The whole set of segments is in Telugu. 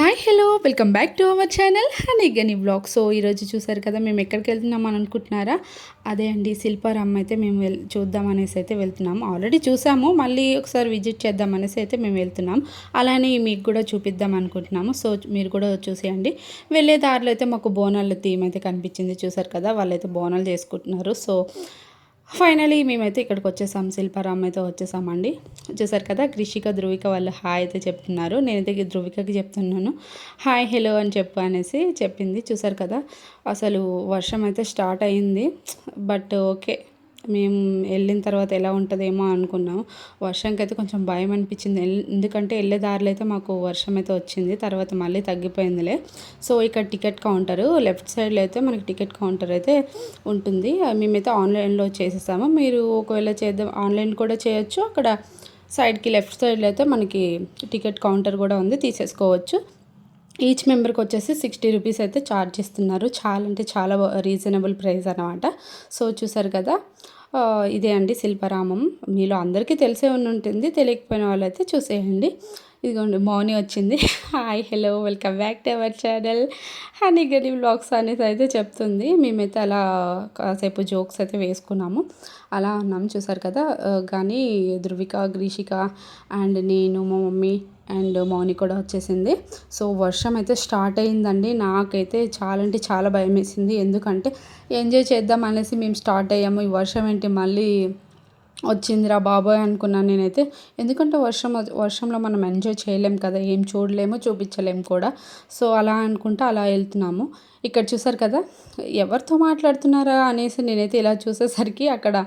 Hi hello welcome back to our channel honey గనీ బ్లాగ్. సో ఈరోజు చూసారు కదా మేము ఎక్కడికి వెళ్తున్నాం అని అనుకుంటున్నారా? అదే అండి శిల్పారామం అయితే మేము చూద్దాం అనేసి అయితే వెళ్తున్నాం. ఆల్రెడీ చూసాము, మళ్ళీ ఒకసారి విజిట్ చేద్దాం అనేసి అయితే మేము వెళ్తున్నాం. అలానే మీకు కూడా చూపిద్దాం అనుకుంటున్నాము. సో మీరు కూడా చూసేయండి. వెళ్ళే దారిలో అయితే మాకు బోనాల థీమ్ అయితే కనిపించింది. చూసారు కదా, వాళ్ళైతే బోనాలు చేసుకుంటున్నారు. సో ఫైనలీ మేమైతే ఇక్కడికి వచ్చేసాం, శిల్పారామం అయితే వచ్చేసామండి. చూసారు కదా, కృషిక ధృవిక వాళ్ళు హాయ్ అయితే చెప్తున్నారు. నేనైతే ధృవికకి చెప్తున్నాను హాయ్ హలో అని చెప్పు అనేసి చెప్పింది. చూసారు కదా, అసలు వర్షం అయితే స్టార్ట్ అయింది. బట్ ఓకే, మేము వెళ్ళిన తర్వాత ఎలా ఉంటుందేమో అనుకున్నాము. వర్షంకి అయితే కొంచెం భయం అనిపించింది, ఎందుకంటే వెళ్ళే దారిలో అయితే మాకు వర్షం అయితే వచ్చింది, తర్వాత మళ్ళీ తగ్గిపోయిందిలే. సో ఇక్కడ టికెట్ కౌంటరు లెఫ్ట్ సైడ్లో అయితే మనకి టికెట్ కౌంటర్ అయితే ఉంటుంది. మేమైతే ఆన్లైన్లో చేసేసాము. మీరు ఒకవేళ చేద్దాం ఆన్లైన్ కూడా చేయొచ్చు. అక్కడ సైడ్కి లెఫ్ట్ సైడ్లో అయితే మనకి టికెట్ కౌంటర్ కూడా ఉంది, తీసేసుకోవచ్చు. ఈచ్ మెంబర్కి వచ్చేసి 60 రూపీస్ అయితే ఛార్జ్ ఇస్తున్నారు. చాలా అంటే చాలా రీజనబుల్ ప్రైస్ అనమాట. సో చూసారు కదా, ఇదే అండి శిల్పారామం. మీలో అందరికీ తెలిసే ఉంటుంది, తెలియకపోయిన వాళ్ళైతే చూసేయండి. ఇదిగోండి మౌని వచ్చింది. Hi hello welcome back to our channel honey గనీ వ్లాగ్స్ అనేసి అయితే చెప్తుంది. మేమైతే అలా కాసేపు జోక్స్ అయితే వేసుకున్నాము, అలా ఉన్నాము. చూసారు కదా, కానీ ధృవిక, గ్రీషిక అండ్ నేను, మా మమ్మీ అండ్ మౌని కూడా వచ్చేసింది. సో వర్షం అయితే స్టార్ట్ అయిందండి. నాకైతే చాలా అంటే చాలా భయం వేసింది, ఎందుకంటే ఎంజాయ్ చేద్దాం అనేసి మేము స్టార్ట్ అయ్యాము. ఈ వర్షం ఏంటి మళ్ళీ వచ్చిందిరా బాబోయ్ అనుకున్నాను నేనైతే. ఎందుకంటే వర్షంలో మనం ఎంజాయ్ చేయలేం కదా, ఏం చూడలేము, చూపించలేము కూడా. సో అలా అనుకుంటా అలా వెళ్తున్నాము. ఇక్కడ చూసారు కదా, ఎవరితో మాట్లాడుతున్నారా అనేసి నేనైతే ఇలా చూసేసరికి అక్కడ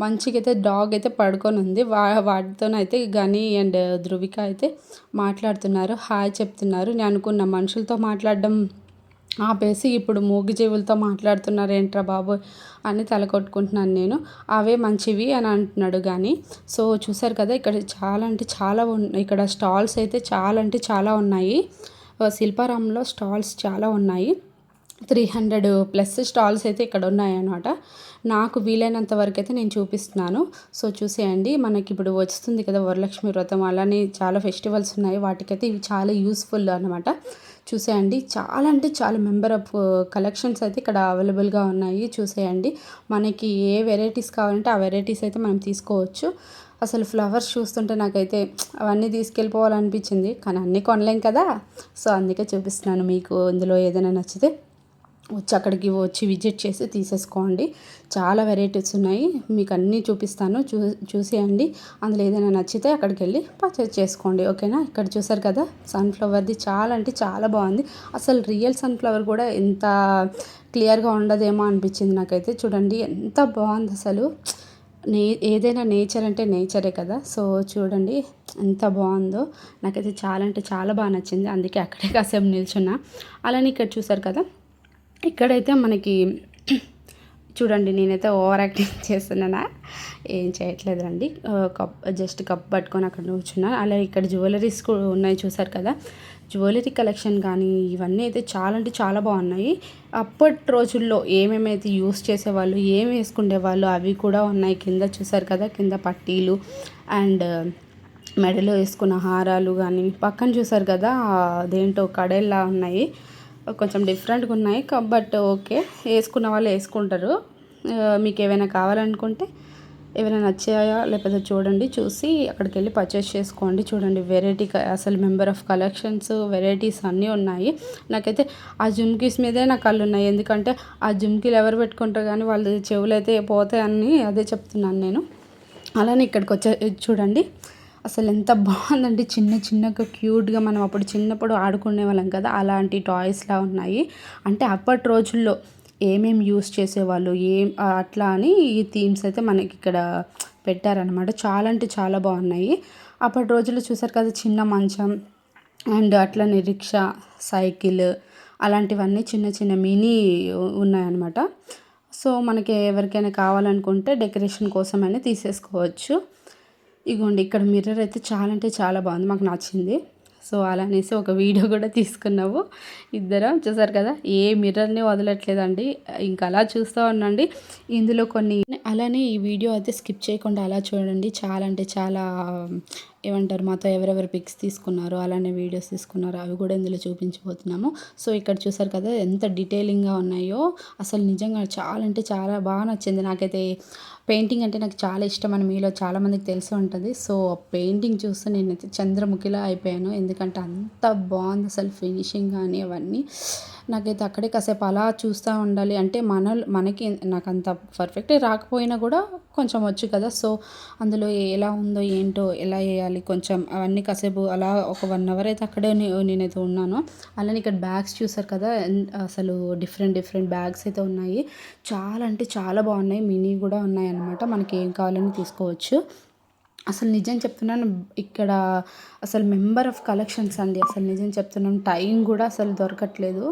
మంచిగా అయితే డాగ్ అయితే పడుకొని ఉంది. వాటితోనైతే గని అండ్ ధృవిక అయితే మాట్లాడుతున్నారు, హాయ్ చెప్తున్నారు. నేను అనుకున్న మనుషులతో మాట్లాడడం ఆపేసి ఇప్పుడు మూగజీవులతో మాట్లాడుతున్నారు ఏంట్రా బాబు అని తల కొట్టుకుంటున్నాను నేను. అవే మంచివి అని అంటున్నాడు కానీ. సో చూసారు కదా, ఇక్కడ చాలా అంటే చాలా ఇక్కడ స్టాల్స్ అయితే చాలా అంటే చాలా ఉన్నాయి. శిల్పారామంలో స్టాల్స్ చాలా ఉన్నాయి. 300+ స్టాల్స్ అయితే ఇక్కడ ఉన్నాయన్నమాట. నాకు వీలైనంత వరకు అయితే నేను చూపిస్తున్నాను. సో చూసేయండి, మనకి ఇప్పుడు వస్తుంది కదా వరలక్ష్మి వ్రతం, అలానే చాలా ఫెస్టివల్స్ ఉన్నాయి, వాటికైతే ఇవి చాలా యూస్ఫుల్ అనమాట. చూసేయండి, చాలా అంటే చాలా మెంబర్ ఆఫ్ కలెక్షన్స్ అయితే ఇక్కడ అవైలబుల్గా ఉన్నాయి. చూసేయండి, మనకి ఏ వెరైటీస్ కావాలంటే ఆ వెరైటీస్ అయితే మనం తీసుకోవచ్చు. అసలు ఫ్లవర్స్ చూస్తుంటే నాకైతే అవన్నీ తీసుకెళ్ళిపోవాలనిపించింది, కానీ అన్నీ కొనలేం కదా. సో అందుకే చూపిస్తున్నాను. మీకు ఇందులో ఏదైనా నచ్చితే అక్కడికి వచ్చి విజిట్ చేసి తీసేసుకోండి. చాలా వెరైటీస్ ఉన్నాయి, మీకు అన్నీ చూపిస్తాను. చూసేయండి, అందులో ఏదైనా నచ్చితే అక్కడికి వెళ్ళి పర్చేస్ చేసుకోండి, ఓకేనా. ఇక్కడ చూసారు కదా, సన్ఫ్లవర్ది చాలా అంటే చాలా బాగుంది. అసలు రియల్ సన్ఫ్లవర్ కూడా ఎంత క్లియర్గా ఉండదేమో అనిపించింది నాకైతే. చూడండి ఎంత బాగుంది అసలు. ఏదైనా నేచర్ అంటే నేచరే కదా. సో చూడండి ఎంత బాగుందో, నాకైతే చాలా అంటే చాలా బాగా నచ్చింది, అందుకే అక్కడే కాసేపు నిల్చున్నా. అలానే ఇక్కడ చూసారు కదా, ఇక్కడైతే మనకి చూడండి, నేనైతే ఓవర్ యాక్టింగ్ చేస్తున్నానా, ఏం చేయట్లేదండి. జస్ట్ కప్ పట్టుకొని అక్కడ కూర్చున్నా. అలా ఇక్కడ జ్యువెలరీస్ కూడా ఉన్నాయి, చూసారు కదా. జ్యువెలరీ కలెక్షన్ కానీ ఇవన్నీ అయితే చాలా అంటే చాలా బాగున్నాయి. అప్పటి రోజుల్లో ఏమేమైతే యూస్ చేసేవాళ్ళు, ఏం వేసుకునేవాళ్ళు అవి కూడా ఉన్నాయి. కింద చూసారు కదా, కింద పట్టీలు అండ్ మెడలో వేసుకున్న హారాలు కానీ, పక్కన చూసారు కదా అదేంటో కడేల్లా ఉన్నాయి, కొంచెం డిఫరెంట్గా ఉన్నాయి. బట్ ఓకే, వేసుకున్న వాళ్ళు వేసుకుంటారు. మీకు ఏమైనా కావాలనుకుంటే, ఏమైనా నచ్చాయా లేకపోతే చూడండి, చూసి అక్కడికి వెళ్ళి పర్చేస్ చేసుకోండి. చూడండి వెరైటీ, అసలు మెంబర్ ఆఫ్ కలెక్షన్స్, వెరైటీస్ అన్నీ ఉన్నాయి. నాకైతే ఆ జుమ్కీస్ మీదే నా కళ్ళు ఉన్నాయి, ఎందుకంటే ఆ జుమ్కీలు ఎవరు పెట్టుకుంటారు కానీ వాళ్ళు చెవులు అయితే పోతాయని అదే చెప్తున్నాను నేను. అలానే ఇక్కడికి వచ్చే చూడండి, అసలు ఎంత బాగుందండి. చిన్న చిన్నగా క్యూట్గా మనం అప్పుడు చిన్నప్పుడు ఆడుకునే వాళ్ళం కదా, అలాంటి టాయ్స్లా ఉన్నాయి. అంటే అప్పటి రోజుల్లో ఏమేమి యూస్ చేసేవాళ్ళు అట్లా అని ఈ థీమ్స్ అయితే మనకి ఇక్కడ పెట్టారనమాట. చాలా అంటే చాలా బాగున్నాయి. అప్పటి రోజుల్లో చూసారు కదా, చిన్న మంచం అండ్ అట్లనే రిక్షా, సైకిల్, అలాంటివన్నీ చిన్న చిన్న మినీ ఉన్నాయన్నమాట. సో మనకి ఎవరికైనా కావాలనుకుంటే డెకరేషన్ కోసమైనా తీసేసుకోవచ్చు. ఇగోండి, ఇక్కడ మిర్రర్ అయితే చాలా అంటే చాలా బాగుంది, మాకు నచ్చింది. సో అలా అనేసి ఒక వీడియో కూడా తీసుకున్నాము ఇద్దరం. చూసారు కదా, ఏ మిర్రర్ని వదలట్లేదండి, ఇంకా అలా చూస్తూ ఉండండి. ఇందులో కొన్ని అలానే ఈ వీడియో అయితే స్కిప్ చేయకుండా అలా చూడండి, చాలా అంటే చాలా ఏమంటారు మాతో ఎవరెవరు పిక్స్ తీసుకున్నారో అలానే వీడియోస్ తీసుకున్నారో అవి కూడా ఇందులో చూపించబోతున్నాము. సో ఇక్కడ చూసారు కదా ఎంత డీటెయిలింగ్గా ఉన్నాయో. అసలు నిజంగా చాలా అంటే చాలా బాగా నచ్చింది నాకైతే. పెయింటింగ్ అంటే నాకు చాలా ఇష్టం అని మీలో చాలామందికి తెలిసి ఉంటుంది. సో పెయింటింగ్ చూస్తే నేనైతే చంద్రముఖిలా అయిపోయాను. ఎందుకంటే అంత బాగుంది అసలు ఫినిషింగ్ కానీ అవన్నీ. నాకైతే అక్కడే కాసేపు అలా చూస్తూ ఉండాలి. అంటే మనకి నాకు అంత పర్ఫెక్ట్గా రాకపోయినా కూడా కొంచెం వచ్చు కదా. సో అందులో ఎలా ఉందో ఏంటో ఎలా వేయాలి కొంచెం అవన్నీ కాసేపు అలా ఒక 1 అవర్ అయితే అక్కడే నేనైతే ఉన్నాను. అలానే ఇక్కడ బ్యాగ్స్ చూసారు కదా అసలు డిఫరెంట్ బ్యాగ్స్ అయితే ఉన్నాయి. చాలా అంటే చాలా బాగున్నాయి. మినీ కూడా ఉన్నాయి అన్నమాట. మనకి ఏం కావాలని తీసుకోవచ్చు. అసలు నిజం చెప్తున్నాను ఇక్కడ అసలు మెంబర్ ఆఫ్ కలెక్షన్స్ అండి. అసలు నిజం చెప్తున్నాను టైం కూడా అసలు దొరకట్లేదు.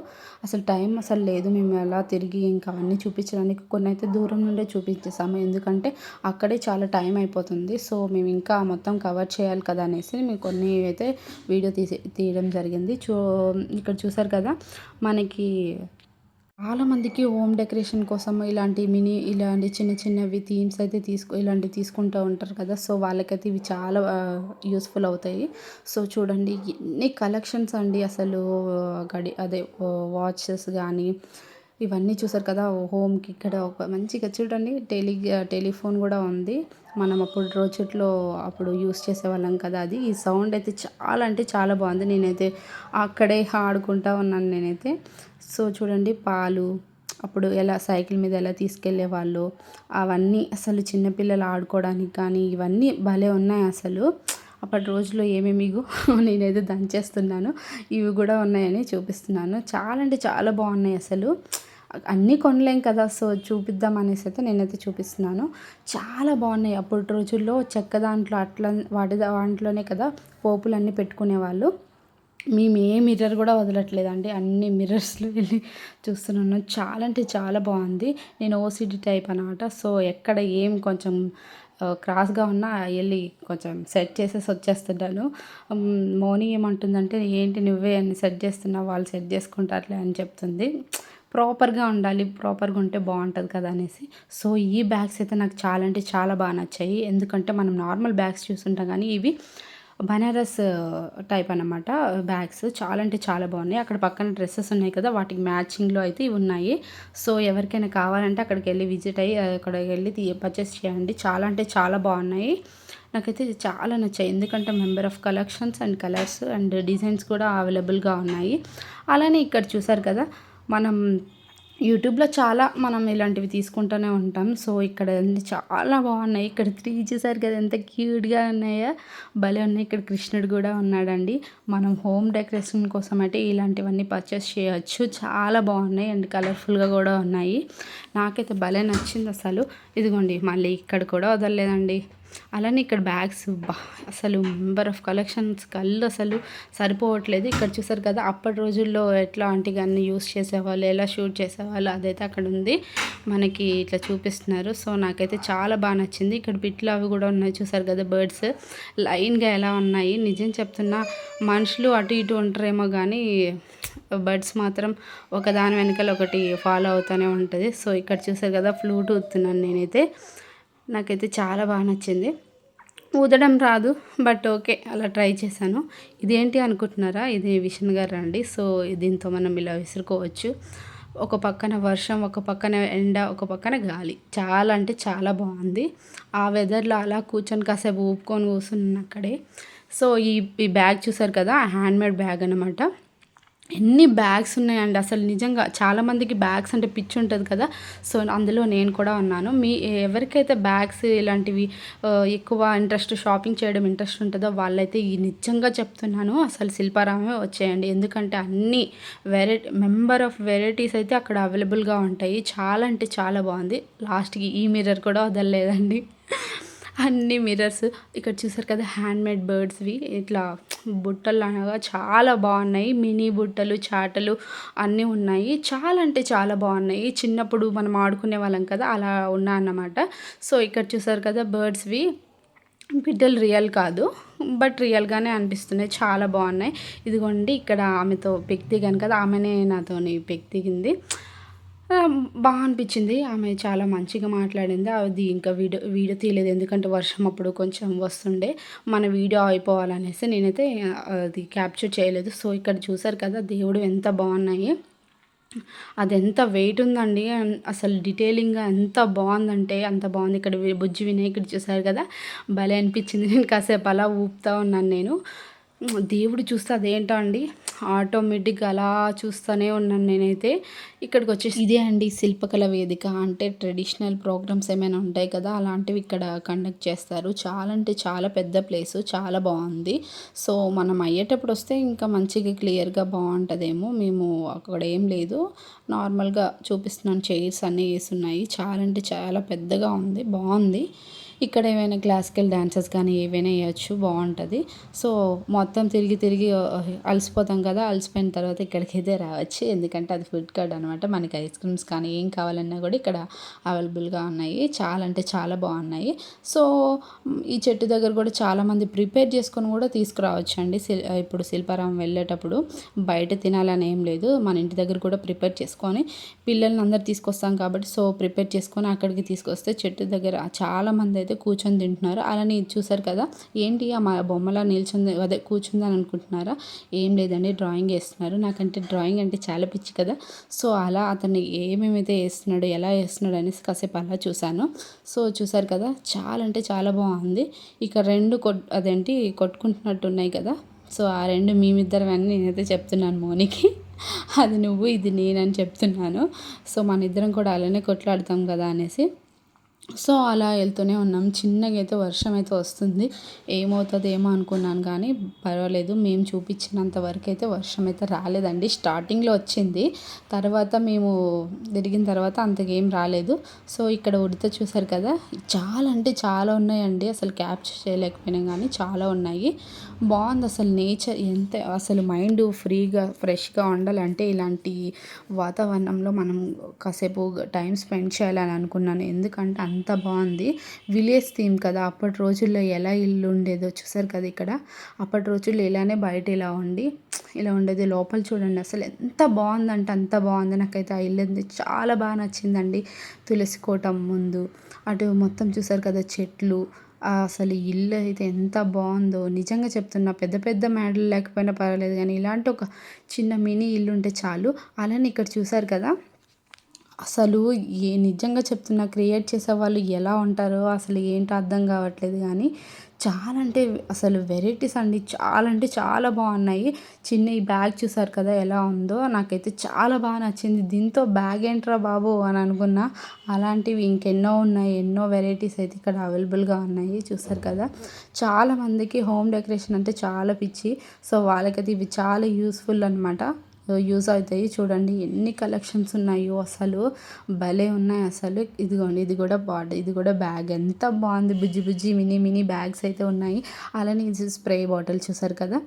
అసలు టైం అసలు లేదు. మేము ఎలా తిరిగి ఇంకా అవన్నీ చూపించడానికి కొన్ని అయితే దూరం నుండే చూపించేసాము. ఎందుకంటే అక్కడే చాలా టైం అయిపోతుంది. సో మేము ఇంకా మొత్తం కవర్ చేయాలి కదా అనేసి మేము కొన్ని అయితే వీడియో తీయడం జరిగింది. ఇక్కడ చూసారు కదా మనకి చాలామందికి హోమ్ డెకరేషన్ కోసం ఇలాంటి చిన్న చిన్నవి థీమ్స్ అయితే ఇలాంటివి తీసుకుంటూ ఉంటారు కదా. సో వాళ్ళకైతే ఇవి చాలా యూస్ఫుల్ అవుతాయి. సో చూడండి ఎన్ని కలెక్షన్స్ అండి అసలు. అదే వాచెస్ కానీ ఇవన్నీ చూసారు కదా. హోమ్కి ఇక్కడ ఒక మంచిగా చూడండి టెలిఫోన్ కూడా ఉంది. మనం అప్పుడు యూస్ చేసేవాళ్ళం కదా. అది ఈ సౌండ్ అయితే చాలా అంటే చాలా బాగుంది. నేనైతే అక్కడే ఆడుకుంటా ఉన్నాను నేనైతే. సో చూడండి పాలు అప్పుడు ఎలా సైకిల్ మీద ఎలా తీసుకెళ్ళేవాళ్ళు అవన్నీ అసలు చిన్నపిల్లలు ఆడుకోవడానికి కానీ ఇవన్నీ భలే ఉన్నాయి అసలు. అప్పటి రోజుల్లో ఏమేమి నేనైతే దంచేస్తున్నాను. ఇవి కూడా ఉన్నాయని చూపిస్తున్నాను. చాలా అంటే చాలా బాగున్నాయి అసలు. అన్నీ కొనలేం కదా. సో చూపిద్దాం అనేసి అయితే నేనైతే చూపిస్తున్నాను. చాలా బాగున్నాయి. అప్పటి రోజుల్లో చెక్క దాంట్లో దాంట్లోనే కదా పోపులన్నీ పెట్టుకునేవాళ్ళు. మేము ఏ మిర్రర్ కూడా వదలట్లేదండి. అన్ని మిర్రర్స్లో వెళ్ళి చూస్తున్నాను. చాలా అంటే చాలా బాగుంది. నేను ఓసిడి టైప్ అనమాట. సో ఎక్కడ ఏం కొంచెం క్రాస్గా ఉన్నా వెళ్ళి కొంచెం సెట్ చేసేసి వచ్చేస్తుంటాను. మౌని ఏమంటుందంటే ఏంటి నువ్వే అన్ని సెట్ చేస్తున్నావు, వాళ్ళు సెట్ చేసుకుంటారులే అని చెప్తుంది. ప్రాపర్గా ఉండాలి, ప్రాపర్గా ఉంటే బాగుంటుంది కదా అనేసి. సో ఈ బ్యాగ్స్ అయితే నాకు చాలా అంటే చాలా బాగా నచ్చాయి. ఎందుకంటే మనం నార్మల్ బ్యాగ్స్ చూస్తుంటాం కానీ ఇవి బనారస్ టైప్ అనమాట బ్యాగ్స్. చాలా అంటే చాలా బాగున్నాయి. అక్కడ పక్కన డ్రెస్సెస్ ఉన్నాయి కదా వాటికి మ్యాచింగ్లో అయితే ఇవి ఉన్నాయి. సో ఎవరికైనా కావాలంటే అక్కడికి వెళ్ళి విజిట్ అయ్యి అక్కడికి వెళ్ళి పర్చేస్ చేయండి. చాలా అంటే చాలా బాగున్నాయి. నాకైతే చాలా నచ్చాయి. ఎందుకంటే member of collections and colours and designs కూడా అవైలబుల్గా ఉన్నాయి. అలానే ఇక్కడ చూసారు కదా మనం యూట్యూబ్లో చాలా మనం ఇలాంటివి తీసుకుంటూనే ఉంటాం. సో ఇక్కడ చాలా బాగున్నాయి. ఇక్కడ 3 చూసారు కదా ఎంత క్యూట్గా ఉన్నాయో, భలే ఉన్నాయి. ఇక్కడ కృష్ణుడు కూడా ఉన్నాడండి. మనం హోమ్ డెకరేషన్ కోసం అయితే ఇలాంటివన్నీ పర్చేస్ చేయొచ్చు. చాలా బాగున్నాయి అండ్ కలర్ఫుల్గా కూడా ఉన్నాయి. నాకైతే భలే నచ్చింది అసలు. ఇదిగోండి మళ్ళీ ఇక్కడ కూడా వదలలేదండి. అలానే ఇక్కడ బ్యాగ్స్ అసలు మెంబర్ ఆఫ్ కలెక్షన్స్ కళ్ళు అసలు సరిపోవట్లేదు. ఇక్కడ చూసారు కదా అప్పటి రోజుల్లో ఎట్లాంటివి అన్నీ యూస్ చేసేవాళ్ళు, ఎలా షూట్ చేసేవాళ్ళు అదైతే అక్కడ ఉంది. మనకి ఇట్లా చూపిస్తున్నారు. సో నాకైతే చాలా బాగా నచ్చింది. ఇక్కడ బిట్లు అవి కూడా ఉన్నాయి. చూసారు కదా బర్డ్స్ లైన్గా ఎలా ఉన్నాయి. నిజం చెప్తున్నా మనుషులు అటు ఇటు ఉంటారేమో కానీ బర్డ్స్ మాత్రం ఒకదాని వెనకాల ఒకటి ఫాలో అవుతూనే ఉంటుంది. సో ఇక్కడ చూసారు కదా ఫ్లూట్ ఊదుతున్నాను నేనైతే. నాకైతే చాలా బాగా నచ్చింది. ఊదడం రాదు బట్ ఓకే అలా ట్రై చేశాను. ఇదేంటి అనుకుంటున్నారా? ఇది విషన్ గారు అండి. సో దీంతో మనం ఇలా విసురుకోవచ్చు. ఒక పక్కన వర్షం, ఒక పక్కన ఎండ, ఒక పక్కన గాలి. చాలా అంటే చాలా బాగుంది. ఆ వెదర్లో అలా కూర్చొని కాసేపు ఊపుకొని కూర్చున్నాను అక్కడే. సో ఈ బ్యాగ్ చూసారు కదా హ్యాండ్మేడ్ బ్యాగ్ అనమాట. ఎన్ని బ్యాగ్స్ ఉన్నాయండి అసలు. నిజంగా చాలామందికి బ్యాగ్స్ అంటే పిచ్చి ఉంటుంది కదా. సో అందులో నేను కూడా ఉన్నాను. ఎవరికైతే బ్యాగ్స్ ఇలాంటివి ఎక్కువ షాపింగ్ చేయడం ఇంట్రెస్ట్ ఉంటుందో వాళ్ళైతే ఈ నిజంగా చెప్తున్నాను అసలు శిల్పారామే వచ్చేయండి. ఎందుకంటే అన్ని మెంబర్ ఆఫ్ వెరైటీస్ అయితే అక్కడ అవైలబుల్గా ఉంటాయి. చాలా అంటే చాలా బాగుంది. లాస్ట్కి ఈ మిర్రర్ కూడా వదలలేదండి. అన్ని మిర్రర్స్ ఇక్కడ చూసారు కదా హ్యాండ్మేడ్ బర్డ్స్వి ఇట్లా బుట్టలు అనగా చాలా బాగున్నాయి. మినీ బుట్టలు, చాటలు అన్నీ ఉన్నాయి. చాలా అంటే చాలా బాగున్నాయి. చిన్నప్పుడు మనం ఆడుకునే వాళ్ళం కదా అలా ఉన్నాయన్నమాట. సో ఇక్కడ చూసారు కదా బర్డ్స్వి బిడ్డలు రియల్ కాదు బట్ రియల్గానే అనిపిస్తున్నాయి. చాలా బాగున్నాయి. ఇదిగోండి ఇక్కడ ఆమెతో పిక్ దిగాను కదా ఆమెనే నాతోని పిక్ దిగింది. అనిపించింది. ఆమె చాలా మంచిగా మాట్లాడింది. అది ఇంకా వీడియో వీడియో తీయలేదు. ఎందుకంటే వర్షం అప్పుడు కొంచెం వస్తుండే. మన వీడియో అయిపోవాలనేసి నేనైతే అది క్యాప్చర్ చేయలేదు. సో, ఇక్కడ చూసారు కదా దేవుడు ఎంత బాగున్నాయి. అదెంత వెయిట్ ఉందండి. అసలు డీటెయిలింగ్‌గా ఎంత బావుందంటే అంత బావుంది. ఇక్కడ బుజ్జి వినాయకుడు చూసారు కదా! భలే అనిపించింది. నేను కాసేపు అలా ఊపుతా ఉన్నాను నేను. దేవుడు చూస్తే అదేంటో అండి ఆటోమేటిక్‌గా అలా చూస్తూనే ఉన్నాను నేనైతే. ఇక్కడికొచ్చేసి ఇదే అండి శిల్పకళ వేదిక. అంటే ట్రెడిషనల్ ప్రోగ్రామ్స్ ఏమైనా ఉంటాయి కదా! అలాంటివి ఇక్కడ కండక్ట్ చేస్తారు. చాలా అంటే చాలా పెద్ద ప్లేసు. చాలా బావుంది. సో, మనం అయ్యేటప్పుడు వస్తే ఇంకా మంచిగా క్లియర్‌గా బావుంటదేమో. మేము అక్కడ ఏం లేదు. నార్మల్‌గా చూపిస్తున్నాను. చైర్స్ అన్నీ యేసున్నాయి. చాలా అంటే చాలా పెద్దగా ఉంది. బావుంది. ఇక్కడ ఏమైనా క్లాసికల్ డాన్సెస్ కానీ ఏవైనా వేయొచ్చు. బావుంటది. సో, మొత్తం తిరిగి తిరిగి అలసిపోతాం కదా! అలసిపోయిన తర్వాత ఇక్కడికైతే రావచ్చు. ఎందుకంటే అది ఫుడ్ కోర్ట్ అనమాట. మనకి ఐస్ క్రీమ్స్ కానీ ఏం కావాలన్నా కూడా ఇక్కడ అవైలబుల్‌గా ఉన్నాయి. చాలా అంటే చాలా బాగున్నాయి. సో, ఈ చెట్టు దగ్గర కూడా చాలామంది ప్రిపేర్ చేసుకొని కూడా తీసుకురావచ్చండి. ఇప్పుడు శిల్పారామం వెళ్ళేటప్పుడు బయట తినాలని ఏం లేదు. మన ఇంటి దగ్గర కూడా ప్రిపేర్ చేసుకొని పిల్లల్ని అందరూ తీసుకొస్తాం కాబట్టి సో, ప్రిపేర్ చేసుకొని అక్కడికి తీసుకొస్తే చెట్టు దగ్గర చాలామంది అయితే కూర్చొని తింటున్నారు. అలానే ఇది చూసారు కదా! ఏంటి మా బొమ్మలా నిల్చుంది అదే కూర్చుందని అనుకుంటున్నారా? ఏం లేదండి డ్రాయింగ్ ఏస్తున్నారు. నాకంటే డ్రాయింగ్ అంటే చాలా పిచ్చి కదా! సో, అలా అతను ఏమేమైతే ఏస్తున్నాడో, ఎలా ఏస్తున్నాడో అనేసి కాసేపు అలా చూశాను. సో, చూసారు కదా! చాలా అంటే చాలా బాగుంది. ఇక 2 అదేంటి కొట్టుకుంటున్నట్టు ఉన్నాయి కదా! సో, ఆ 2 మేమిద్దరం అని నేనైతే చెప్తున్నాను మౌనికి. అది నువ్వు, ఇది నేనని చెప్తున్నాను. సో, మనిద్దరం కూడా అలానే కొట్లాడుతాం కదా అనేసి. సో, అలా వెళ్తూనే ఉన్నాం. చిన్నగా అయితే వర్షం అయితే వస్తుంది. ఏమవుతదేమో అనుకున్నాను కానీ పర్వాలేదు. మేము చూపించినంత వరకైతే వర్షం అయితే రాలేదండి. స్టార్టింగ్‌లో వచ్చింది. తర్వాత మేము తిరిగిన తర్వాత అంతగా ఏం రాలేదు. సో, ఇక్కడ ఉడత చూసారు కదా! చాలా అంటే చాలా ఉన్నాయండి. అసలు క్యాప్చర్ చేయలేకపోయినా కానీ చాలా ఉన్నాయి. బాగుంది అసలు నేచర్ ఎంత అసలు మైండ్ ఫ్రీగా, ఫ్రెష్‌గా ఉండాలంటే ఇలాంటి వాతావరణంలో మనం కాసేపు టైం స్పెండ్ చేయాలని అనుకున్నాను. ఎందుకంటే అంత బాగుంది. విలేజ్ థీమ్ కదా! అప్పటి రోజుల్లో ఎలా ఇల్లు ఉండేదో చూసారు కదా ఇక్కడ. అప్పటి రోజుల్లో ఇలానే బయట ఇలా ఉండేది. లోపల చూడండి అసలు ఎంత బాగుందంటే అంత బాగుంది. నాకైతే ఆ ఇల్లు అయితే చాలా బాగా నచ్చిందండి. తులసి కోట ముందు అటు మొత్తం చూసారు కదా చెట్లు. అసలు ఈ ఇల్లు అయితే ఎంత బాగుందో నిజంగా చెప్తున్నా. పెద్ద పెద్ద మేడలు లేకపోయినా పర్వాలేదు కానీ ఇలాంటి ఒక చిన్న మినీ ఇల్లు ఉంటే చాలు. అలానే ఇక్కడ చూసారు కదా! అసలు నిజంగా చెప్తున్నా క్రియేట్ చేసేవాళ్ళు ఎలా ఉంటారో అసలు ఏంటో అర్థం కావట్లేదు కానీ చాలా అంటే అసలు వెరైటీస్ అండి. చాలా అంటే చాలా బాగున్నాయి. చిన్న ఈ బ్యాగ్ చూసారు కదా ఎలా ఉందో. నాకైతే చాలా బాగా నచ్చింది. దీంతో బ్యాగ్ ఏంట్రా బాబు అని అనుకున్నా. అలాంటివి ఇంకెన్నో ఉన్నాయి. ఎన్నో వెరైటీస్ అయితే ఇక్కడ అవైలబుల్గా ఉన్నాయి. చూసారు కదా! చాలామందికి హోమ్ డెకరేషన్ అంటే చాలా పిచ్చి. సో, వాళ్ళకైతే ఇవి చాలా యూస్ఫుల్ అనమాట. యూజ్ అవుతాయి. చూడండి ఎన్ని కలెక్షన్స్ ఉన్నాయో అసలు భలే ఉన్నాయి అసలు. ఇదిగోండి ఇది కూడా బ్యాగ్ ఎంత బాగుంది. బుజ్జి బుజ్జి మినీ మినీ బ్యాగ్స్ అయితే ఉన్నాయి. అలానే ఇది స్ప్రే బాటిల్ చూసారు కదా!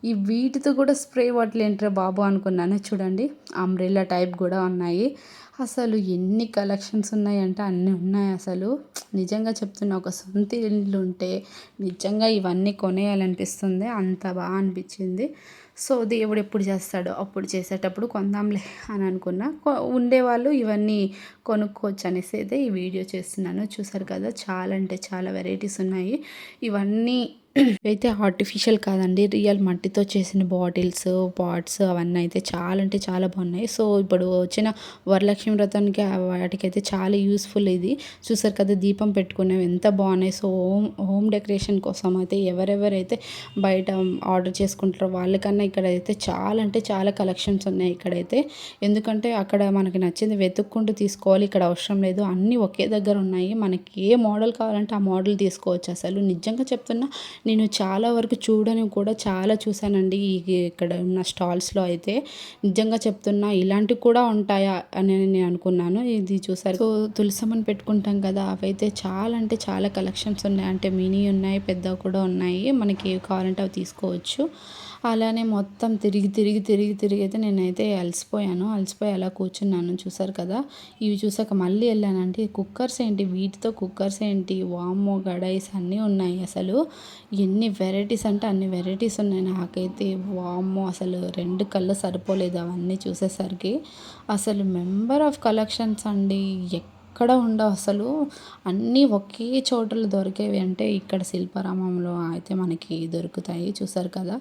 ఈ వీటితో కూడా స్ప్రే బాటిల్ ఏంట్రా బాబు అనుకున్నాను. చూడండి అంబ్రెల్లా టైప్ కూడా ఉన్నాయి. అసలు ఎన్ని కలెక్షన్స్ ఉన్నాయంటే అన్నీ ఉన్నాయి అసలు. నిజంగా చెప్తున్నా ఒక సొంత ఇల్లు ఉంటే నిజంగా ఇవన్నీ కొనేయాలనిపిస్తుంది. అంత బాగా అనిపించింది. సో, దేవుడు ఎప్పుడు చేస్తాడో అప్పుడు చేసేటప్పుడు కొందాంలే అని అనుకున్నా. ఉండేవాళ్ళు ఇవన్నీ కొనుక్కోవచ్చు అనేసి అయితే ఈ వీడియో చేస్తున్నాను. చూసారు కదా! చాలా అంటే చాలా వెరైటీస్ ఉన్నాయి. ఇవన్నీ అయితే ఆర్టిఫిషియల్ కాదండి. రియల్ మట్టితో చేసిన బాటిల్స్, పాట్స్ అవన్నీ అయితే చాలా అంటే చాలా బాగున్నాయి. సో, ఇప్పుడు వచ్చిన వరలక్ష్మి వ్రతానికి వాటికైతే చాలా యూస్ఫుల్ ఇది. చూసారు కదా! దీపం పెట్టుకునేవి ఎంత బాగున్నాయి. సో, హోమ్ డెకరేషన్ కోసం అయితే ఎవరెవరైతే బయట ఆర్డర్ చేసుకుంటారో వాళ్ళకన్నా ఇక్కడైతే చాలా అంటే చాలా కలెక్షన్స్ ఉన్నాయి ఇక్కడైతే. ఎందుకంటే అక్కడ మనకి నచ్చింది వెతుక్కుంటూ తీసుకోవాలి. ఇక్కడ అవసరం లేదు. అన్నీ ఒకే దగ్గర ఉన్నాయి. మనకి ఏ మోడల్ కావాలంటే ఆ మోడల్ తీసుకోవచ్చు అసలు. నిజంగా చెప్తున్నా నేను చాలా వరకు చూడని కూడా చాలా చూశానండి. ఇక్కడ ఉన్న స్టాల్స్‌లో అయితే. నిజంగా చెప్తున్నా ఇలాంటివి కూడా ఉంటాయా అని నేను అనుకున్నాను. ఇది చూసారు. సో, తులసమ్మని పెట్టుకుంటాం కదా! అవైతే చాలా అంటే చాలా కలెక్షన్స్ ఉన్నాయి. అంటే మినీ ఉన్నాయి, పెద్దవి కూడా ఉన్నాయి. మనకి ఏవి కావాలంటే అవి తీసుకోవచ్చు. అలానే మొత్తం తిరిగి అయితే నేనైతే అలసిపోయి అలా కూర్చున్నాను. చూసారు కదా! ఇవి చూసాక మళ్ళీ వెళ్ళానండి. కుక్కర్స్ ఏంటి, వీటితో కుక్కర్స్ ఏంటి, వామ్మో! గడైస్ అన్నీ ఉన్నాయి అసలు. ఎన్ని వెరైటీస్ అంటే అన్ని వెరైటీస్ ఉన్నాయి. నాకైతే వామ్మో! అసలు 2 కళ్ళు సరిపోలేదు అవన్నీ చూసేసరికి. అసలు మెంబర్ ఆఫ్ కలెక్షన్స్ అండి. ఎక్కడ ఉండవు అసలు. అన్నీ ఒకే చోటులో దొరికేవి అంటే ఇక్కడ శిల్పారామంలో అయితే మనకి దొరుకుతాయి. చూసారు కదా!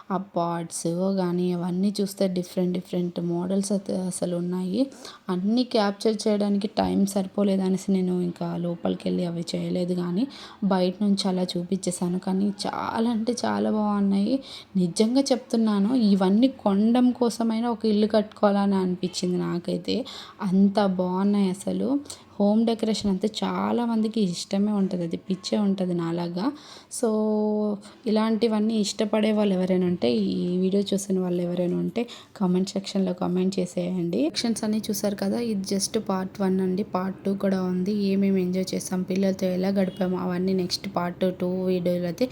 ఆ పాట్స్ గానీ అవన్నీ చూస్తే డిఫరెంట్ మోడల్స్ అయితే అసలు ఉన్నాయి. అన్నీ క్యాప్చర్ చేయడానికి టైం సరిపోలేదనేసి నేను ఇంకా లోపలికెళ్ళి అవి చేయలేదు గానీ, బయట నుంచి అలా చూపించేసాను. కానీ చాలా అంటే చాలా బాగున్నాయి. నిజంగా చెప్తున్నాను, ఇవన్నీ కొనడం కోసమైనా ఒక ఇల్లు కట్టుకోవాలని అనిపించింది నాకైతే. అంత బాగున్నాయి అసలు. హోమ్ డెకరేషన్ అంటే చాలామందికి ఇష్టమే ఉంటుంది, అది పిచ్చే ఉంటుంది నాలాగా. సో ఇలాంటివన్నీ ఇష్టపడే వాళ్ళు ఎవరైనా ఉంటే, ఈ వీడియో చూసిన వాళ్ళు ఎవరైనా ఉంటే కామెంట్ సెక్షన్లో కామెంట్ చేసేయండి. సెక్షన్స్ అన్నీ చూసారు కదా, ఇది జస్ట్ పార్ట్ 1 అండి. పార్ట్ 2 కూడా ఉంది. ఏమేమి ఎంజాయ్ చేస్తాం, పిల్లలతో ఎలా గడిపాము అవన్నీ నెక్స్ట్ పార్ట్ 2 వీడియోలో అయితే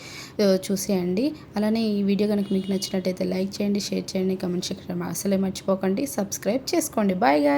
చూసేయండి. అలానే ఈ వీడియో కనుక మీకు నచ్చినట్టయితే లైక్ చేయండి, షేర్ చేయండి, కామెంట్ సెక్షన్ అసలే మర్చిపోకండి, సబ్స్క్రైబ్ చేసుకోండి. Bye guys.